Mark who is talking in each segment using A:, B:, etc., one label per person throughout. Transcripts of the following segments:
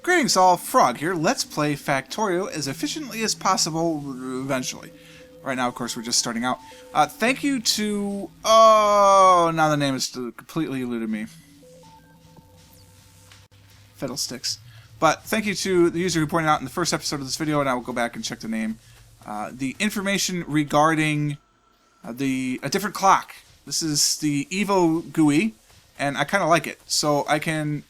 A: Greetings all, Frog here. Let's play Factorio as efficiently as possible eventually. Right now, of course, we're just starting out. Thank you to... Oh, now the name has completely eluded me. Fiddlesticks. But thank you to the user who pointed out in the first episode of this video, and I will go back and check the name. The information regarding a different clock. This is the Evo GUI, and I kind of like it. So I can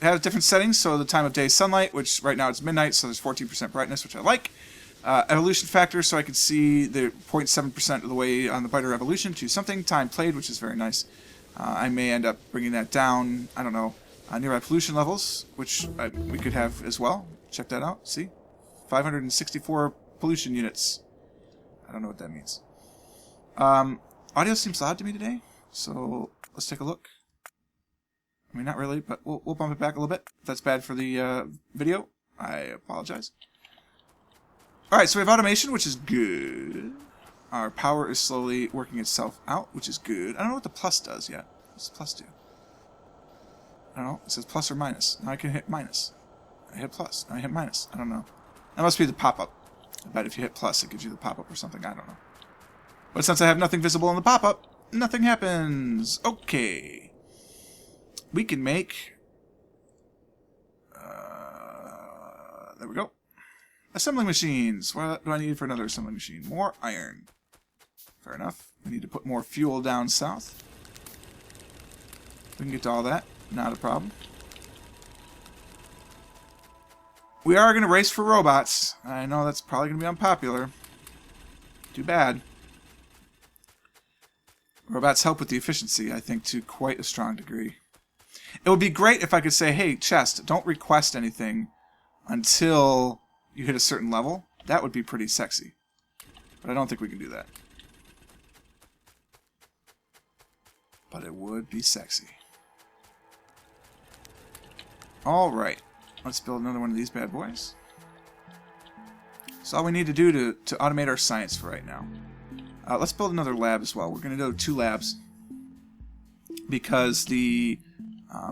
A: have different settings, so the time of day is sunlight, which right now it's midnight, so there's 14% brightness, which I like. Evolution factor, so I can see the 0.7% of the way on the brighter evolution to something. Time played, which is very nice. I may end up bringing that down, I don't know, nearby pollution levels, which we could have as well. Check that out, see? 564 pollution units. I don't know what that means. Audio seems loud to me today, so let's take a look. I mean, not really, but we'll bump it back a little bit. If that's bad for the video, I apologize. Alright, so we have automation, which is good. Our power is slowly working itself out, which is good. I don't know what the plus does yet. What's the plus do? I don't know. It says plus or minus. Now I can hit minus. I hit plus. Now I hit minus. I don't know. That must be the pop-up. I bet if you hit plus, it gives you the pop-up or something. I don't know. But since I have nothing visible in the pop-up, nothing happens. Okay. We can make... there we go. Assembling machines. What do I need for another assembling machine? More iron. Fair enough. We need to put more fuel down south. We can get to all that. Not a problem. We are going to race for robots. I know that's probably going to be unpopular. Too bad. Robots help with the efficiency, I think, to quite a strong degree. It would be great if I could say, hey, chest, don't request anything until you hit a certain level. That would be pretty sexy. But I don't think we can do that. But it would be sexy. Alright. Let's build another one of these bad boys. That's all we need to do to automate our science for right now. Let's build another lab as well. We're going to do 2 labs. Because the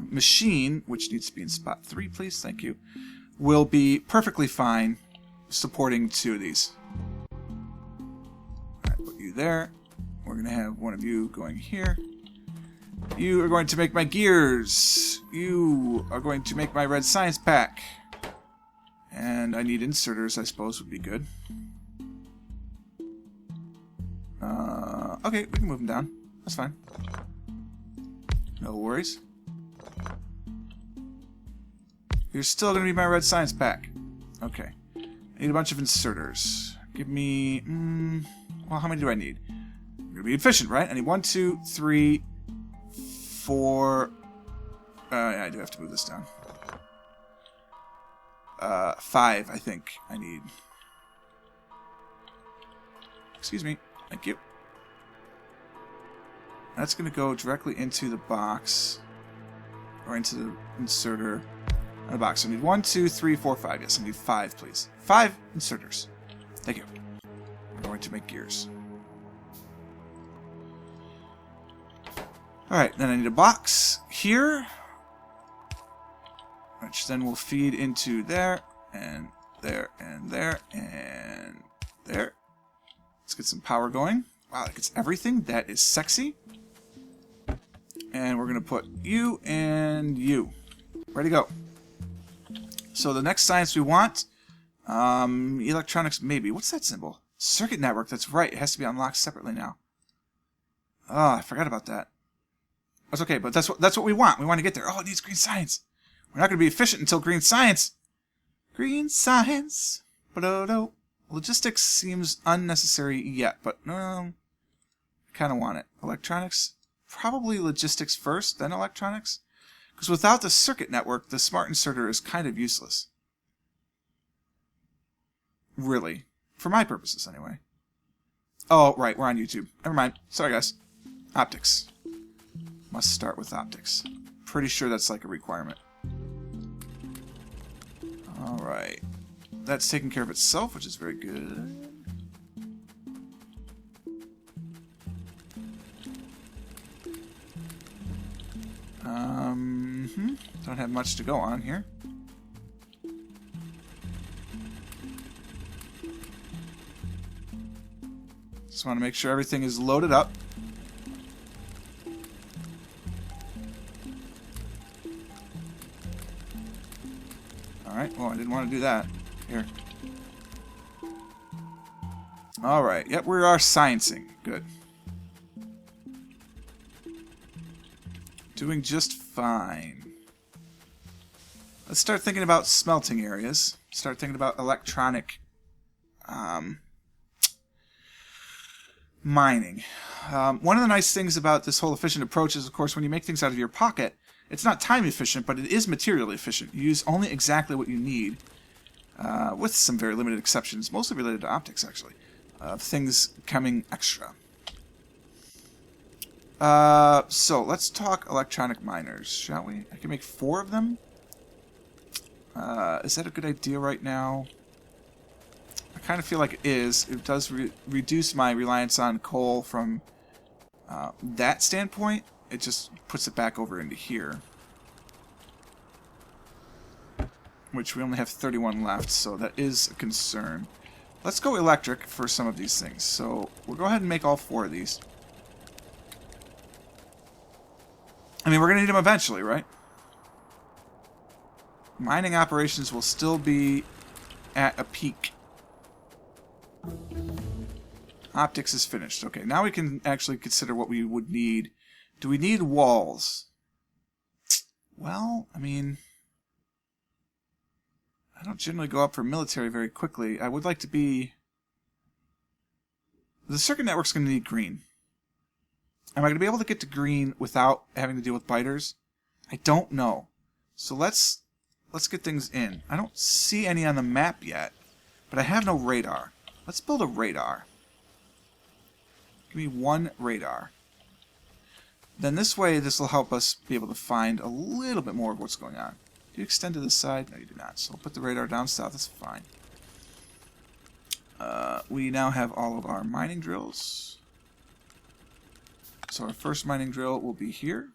A: machine, which needs to be in spot 3, please, thank you, will be perfectly fine supporting 2 of these. Alright, put you there. We're going to have one of you going here. You are going to make my gears. You are going to make my red science pack. And I need inserters, I suppose, would be good. Okay, we can move them down. That's fine. No worries. You're still going to be my red science pack. Okay. I need a bunch of inserters. Give me... well, how many do I need? I'm going to be efficient, right? I need 1, 2, 3, 4... yeah, I do have to move this down. 5, I think, I need. Excuse me. Thank you. That's going to go directly into the box. Or into the inserter. On the box. So I need 1, 2, 3, 4, 5. Yes, I need 5, please. 5 inserters. Thank you. I'm going to make gears. Alright, then I need a box here. Which then will feed into there, and there, and there, and there. Let's get some power going. Wow, that gets everything. That is sexy. And we're going to put you and you. Ready to go. So the next science we want, electronics maybe. What's that symbol? Circuit network, that's right. It has to be unlocked separately now. Oh, I forgot about that. That's okay, but that's what we want. We want to get there. Oh, it needs green science. We're not going to be efficient until green science. Green science. Ba-do-do. Logistics seems unnecessary yet, but no, I kind of want it. Electronics, probably logistics first, then electronics. Because without the circuit network, the smart inserter is kind of useless. Really. For my purposes, anyway. Oh, right, we're on YouTube. Never mind. Sorry, guys. Optics. Must start with optics. Pretty sure that's like a requirement. Alright. That's taking care of itself, which is very good. Don't have much to go on here. Just want to make sure everything is loaded up. Alright, well, I didn't want to do that. Here. Alright, yep, we are sciencing. Good. Doing just fine. Let's start thinking about smelting areas. Start thinking about electronic mining. One of the nice things about this whole efficient approach is, of course, when you make things out of your pocket, it's not time efficient, but it is materially efficient. You use only exactly what you need, with some very limited exceptions, mostly related to optics, actually, of things coming extra. So let's talk electronic miners, shall we? I can make 4 of them. Is that a good idea right now? I kind of feel like it is. It does reduce my reliance on coal from that standpoint. It just puts it back over into here. Which we only have 31 left, so that is a concern. Let's go electric for some of these things. So we'll go ahead and make all 4 of these. I mean, we're going to need them eventually, right? Mining operations will still be at a peak. Optics is finished. Okay, now we can actually consider what we would need. Do we need walls? Well, I mean, I don't generally go up for military very quickly. I would like to be... The circuit network's going to need green. Am I going to be able to get to green without having to deal with biters? I don't know. So let's get things in. I don't see any on the map yet, but I have no radar. Let's build a radar. Give me 1 radar. Then this way, this will help us be able to find a little bit more of what's going on. Do you extend to this side? No, you do not. So we'll put the radar down south. That's fine. We now have all of our mining drills. So our first mining drill will be here.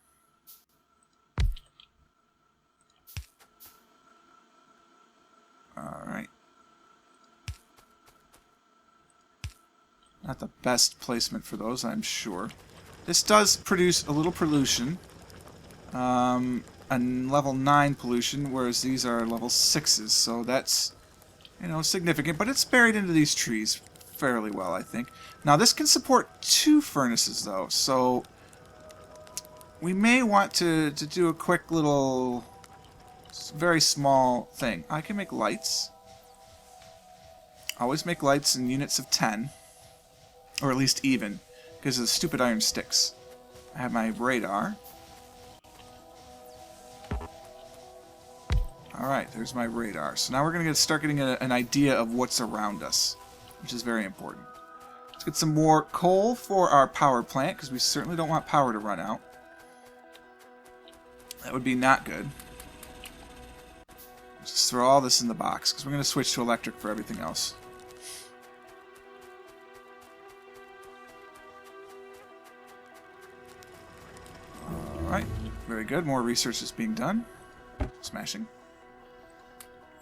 A: Alright. Not the best placement for those, I'm sure. This does produce a little pollution. A level 9 pollution, whereas these are level 6s. So that's, you know, significant. But it's buried into these trees fairly well, I think. Now, this can support 2 furnaces, though. So we may want to do a quick little... very small thing. I can make lights. Always make lights in units of 10. Or at least even. Because of the stupid iron sticks. I have my radar. Alright, there's my radar. So now we're going to start getting an idea of what's around us. Which is very important. Let's get some more coal for our power plant. Because we certainly don't want power to run out. That would be not good. Just throw all this in the box, because we're going to switch to electric for everything else. Alright, very good. More research is being done. Smashing.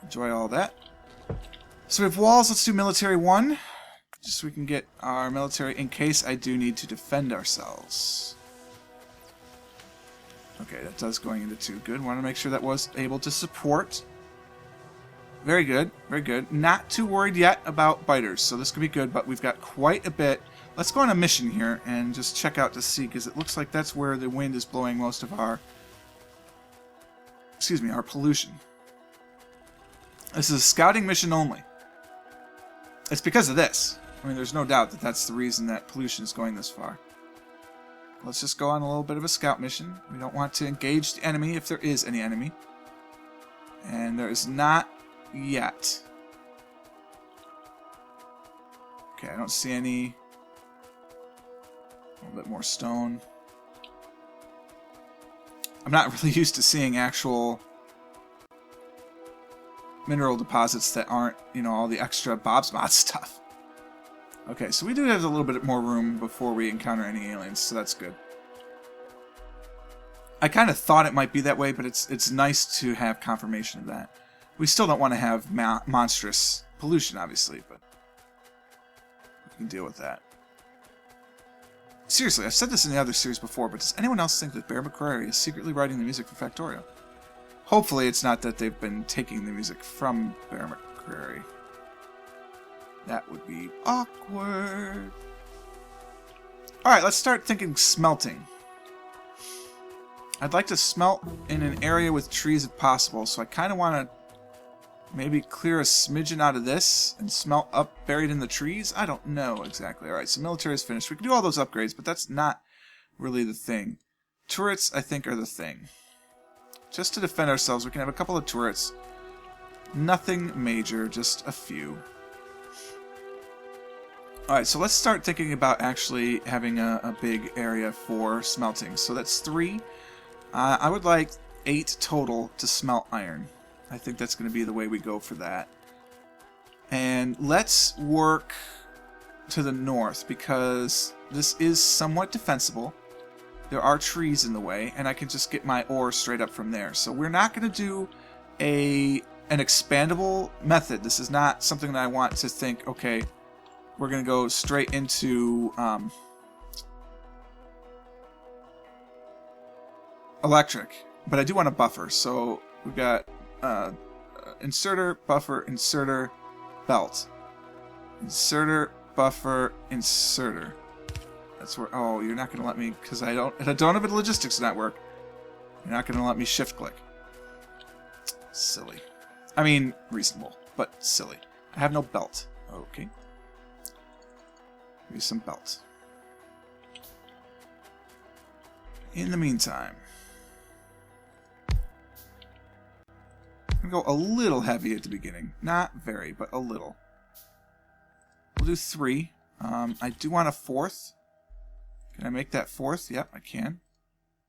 A: Enjoy all that. So we have walls. Let's do military 1. Just so we can get our military in case I do need to defend ourselves. Okay, that does going into 2. Good. Want to make sure that was able to support. Very good, very good. Not too worried yet about biters, so this could be good, but we've got quite a bit. Let's go on a mission here and just check out to see, because it looks like that's where the wind is blowing most of our... excuse me, our pollution. This is a scouting mission only. It's because of this. I mean, there's no doubt that that's the reason that pollution is going this far. Let's just go on a little bit of a scout mission. We don't want to engage the enemy if there is any enemy. And there is not... yet. Okay, I don't see any. A little bit more stone. I'm not really used to seeing actual mineral deposits that aren't, you know, all the extra Bob's Mod stuff. Okay, so we do have a little bit more room before we encounter any aliens, so that's good. I kind of thought it might be that way, but it's nice to have confirmation of that. We still don't want to have monstrous pollution, obviously, but we can deal with that. Seriously, I've said this in the other series before, but does anyone else think that Bear McCreary is secretly writing the music for Factorio? Hopefully it's not that they've been taking the music from Bear McCreary. That would be awkward. Alright, let's start thinking smelting. I'd like to smelt in an area with trees if possible, so I kind of want to maybe clear a smidgen out of this and smelt up buried in the trees? I don't know exactly. Alright, so military is finished. We can do all those upgrades, but that's not really the thing. Turrets, I think, are the thing. Just to defend ourselves, we can have a couple of turrets. Nothing major, just a few. Alright, so let's start thinking about actually having a big area for smelting. So that's 3. I would like 8 total to smelt iron. I think that's going to be the way we go for that. And let's work to the north, because this is somewhat defensible. There are trees in the way, and I can just get my ore straight up from there. So we're not going to do an expandable method. This is not something that I want to think, okay, we're going to go straight into electric. But I do want a buffer, so we've got inserter, buffer, inserter, belt. Inserter, buffer, inserter. That's where... Oh, you're not going to let me... Because I don't have a logistics network. You're not going to let me shift click. Silly. I mean, reasonable, but silly. I have no belt. Okay. Give me some belt. In the meantime... I'm going to go a little heavy at the beginning. Not very, but a little. We'll do 3. I do want a 4th. Can I make that 4th? Yep, I can.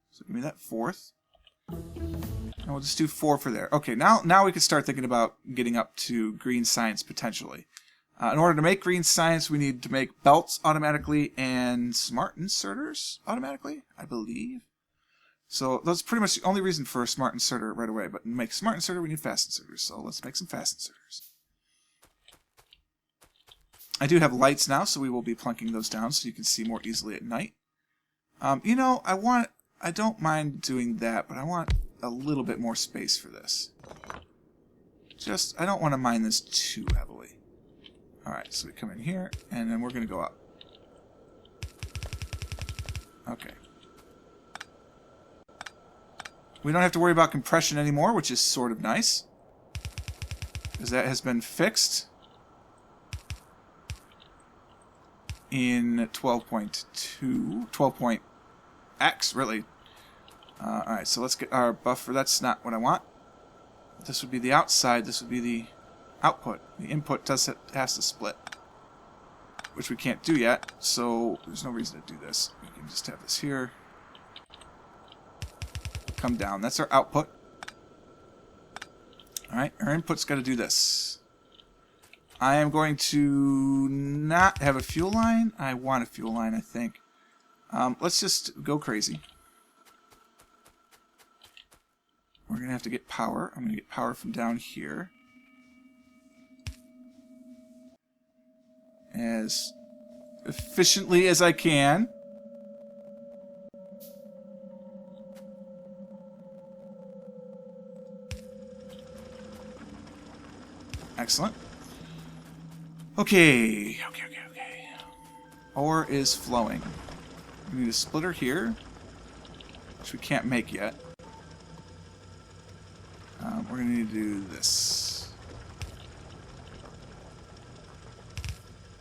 A: So give me that 4th. And we'll just do 4 for there. Okay, now we can start thinking about getting up to green science potentially. In order to make green science, we need to make belts automatically and smart inserters automatically, I believe. So that's pretty much the only reason for a smart inserter right away. But to make a smart inserter, we need fast inserters. So let's make some fast inserters. I do have lights now, so we will be plunking those down so you can see more easily at night. You know, I don't mind doing that, but I want a little bit more space for this. I don't want to mine this too heavily. Alright, so we come in here, and then we're going to go up. Okay. We don't have to worry about compression anymore, which is sort of nice. Because that has been fixed in 12.2, 12.x, really. Alright, so let's get our buffer. That's not what I want. This would be the outside. This would be the output. The input has to split, which we can't do yet, so there's no reason to do this. We can just have this here. Come down. That's our output. Alright, our input's got to do this. I am going to not have a fuel line. I want a fuel line, I think. Let's just go crazy. We're going to have to get power. I'm going to get power from down here. As efficiently as I can. Excellent. Okay. Ore is flowing. We need a splitter here, which we can't make yet. We're going to need to do this.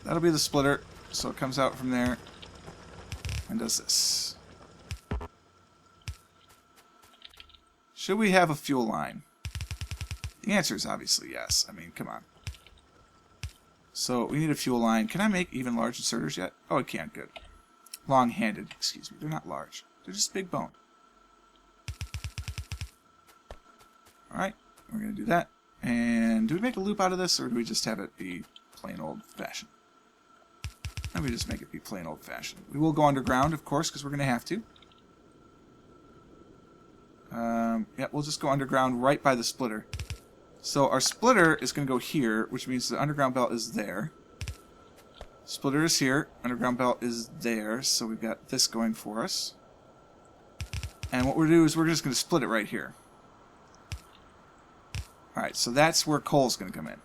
A: That'll be the splitter, so it comes out from there and does this. Should we have a fuel line? The answer is obviously yes. I mean, come on. So we need a fuel line. Can I make even large inserters yet? Oh, I can. Good. Long-handed. Excuse me. They're not large. They're just big bone. Alright. We're going to do that. And do we make a loop out of this, or do we just have it be plain old-fashioned? Maybe we just make it be plain old-fashioned. We will go underground, of course, because we're going to have to. Yeah, we'll just go underground right by the splitter. So our splitter is going to go here, which means the underground belt is there. Splitter is here. Underground belt is there. So we've got this going for us. And what we're going to do is we're just going to split it right here. Alright, so that's where coal's going to come in.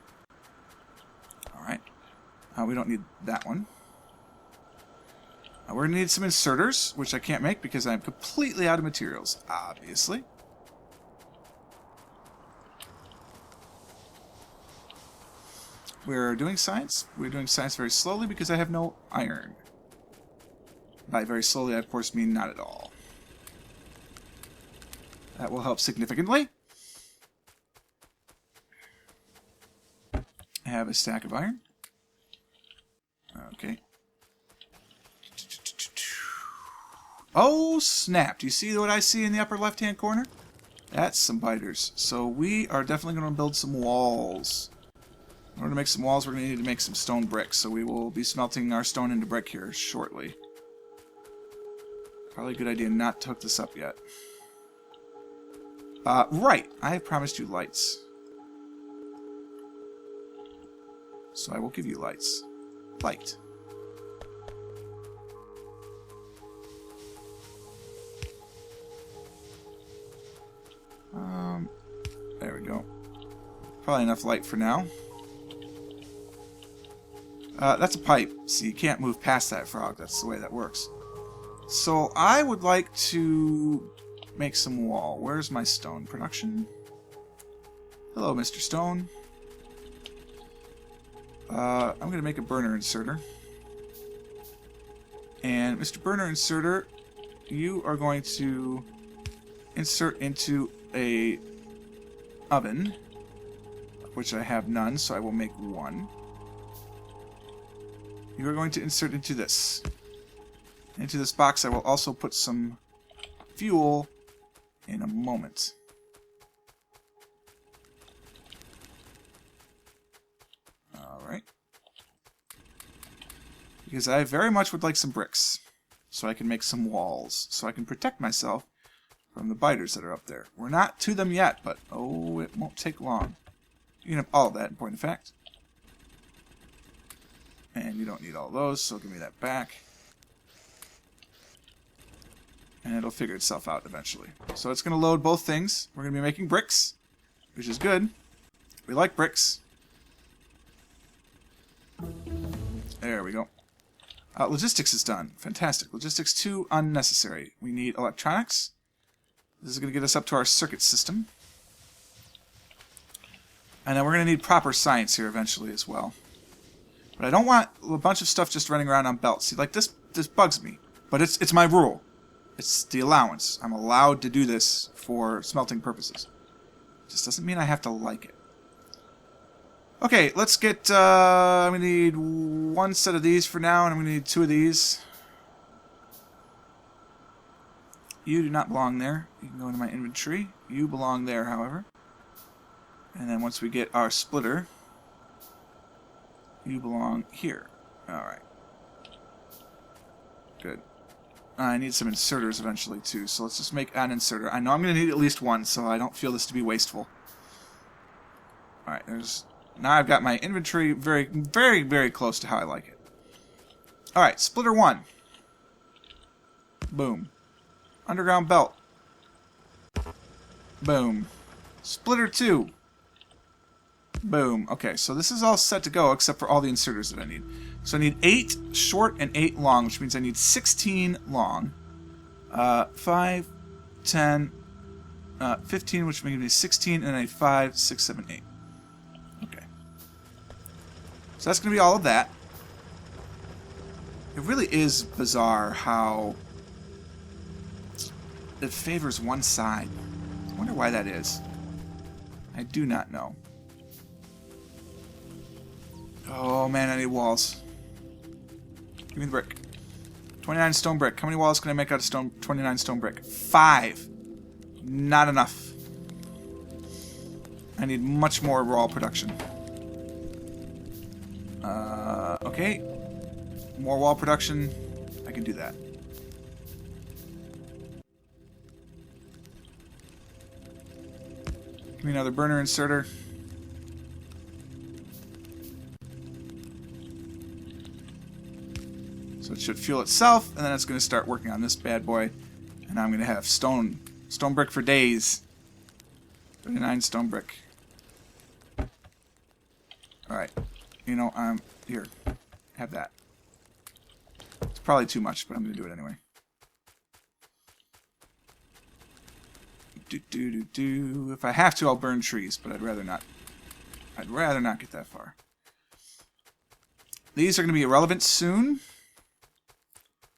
A: Alright. We don't need that one. We're going to need some inserters, which I can't make because I'm completely out of materials, obviously. We're doing science. We're doing science very slowly because I have no iron. By very slowly, I of course mean not at all. That will help significantly. I have a stack of iron. Okay. Oh, snap. Do you see what I see in the upper left-hand corner? That's some biters. So we are definitely going to build some walls. In order to make some walls, we're going to need to make some stone bricks. So we will be smelting our stone into brick here shortly. Probably a good idea not to hook this up yet. Right. I have promised you lights. So I will give you lights. Light. There we go. Probably enough light for now. That's a pipe, so you can't move past that frog. That's the way that works. So I would like to make some wall. Where's my stone production? Hello, Mr. Stone. I'm going to make a burner inserter. And Mr. Burner Inserter, you are going to insert into a oven, which I have none, so I will make one. You are going to insert into this. Into this box I will also put some fuel in a moment. Alright. Because I very much would like some bricks, so I can make some walls, so I can protect myself from the biters that are up there. We're not to them yet, but oh, it won't take long. You can have all of that in point of fact. And you don't need all those, so give me that back. And it'll figure itself out eventually. So it's going to load both things. We're going to be making bricks, which is good. We like bricks. There we go. Logistics is done. Fantastic. Logistics 2, unnecessary. We need electronics. This is going to get us up to our circuit system. And then we're going to need proper science here eventually as well. But I don't want a bunch of stuff just running around on belts. See, like this bugs me. But it's my rule. It's the allowance. I'm allowed to do this for smelting purposes. It just doesn't mean I have to like it. Okay, let's get... I'm going to need one set of these for now, and I'm going to need 2 of these. You do not belong there. You can go into my inventory. You belong there, however. And then once we get our splitter, you belong here. Alright. Good. I need some inserters eventually, too, so let's just make an inserter. I know I'm going to need at least one, so I don't feel this to be wasteful. Alright, there's... Now I've got my inventory very, very, very close to how I like it. Alright, splitter 1. Boom. Underground belt. Boom. Splitter 2. Boom. Okay, so this is all set to go except for all the inserters that I need. So I need 8 short and 8 long, which means I need 16 long. 5, 10, 15, which means 16, and I need 5, 6, 7, 8. Okay. So that's going to be all of that. It really is bizarre how it favors one side. I wonder why that is. I do not know. Oh man, I need walls. Give me the brick. 29 stone brick. How many walls can I make out of 29 stone brick? 5. Not enough. I need much more raw production. Okay. More wall production. I can do that. Give me another burner inserter. So it should fuel itself, and then it's going to start working on this bad boy. And I'm going to have stone brick for days. 39 stone brick. Alright. You know, here. Have that. It's probably too much, but I'm going to do it anyway. If I have to, I'll burn trees, but I'd rather not. I'd rather not get that far. These are going to be irrelevant soon.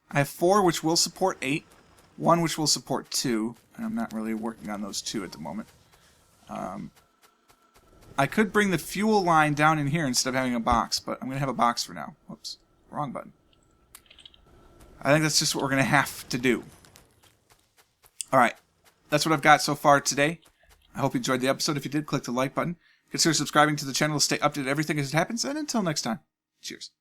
A: I have 4 which will support 8. 1 which will support 2. And I'm not really working on those 2 at the moment. I could bring the fuel line down in here instead of having a box, but I'm going to have a box for now. Whoops. Wrong button. I think that's just what we're going to have to do. Alright. That's what I've got so far today. I hope you enjoyed the episode. If you did, click the like button. Consider subscribing to the channel to stay updated on everything as it happens. And until next time, cheers.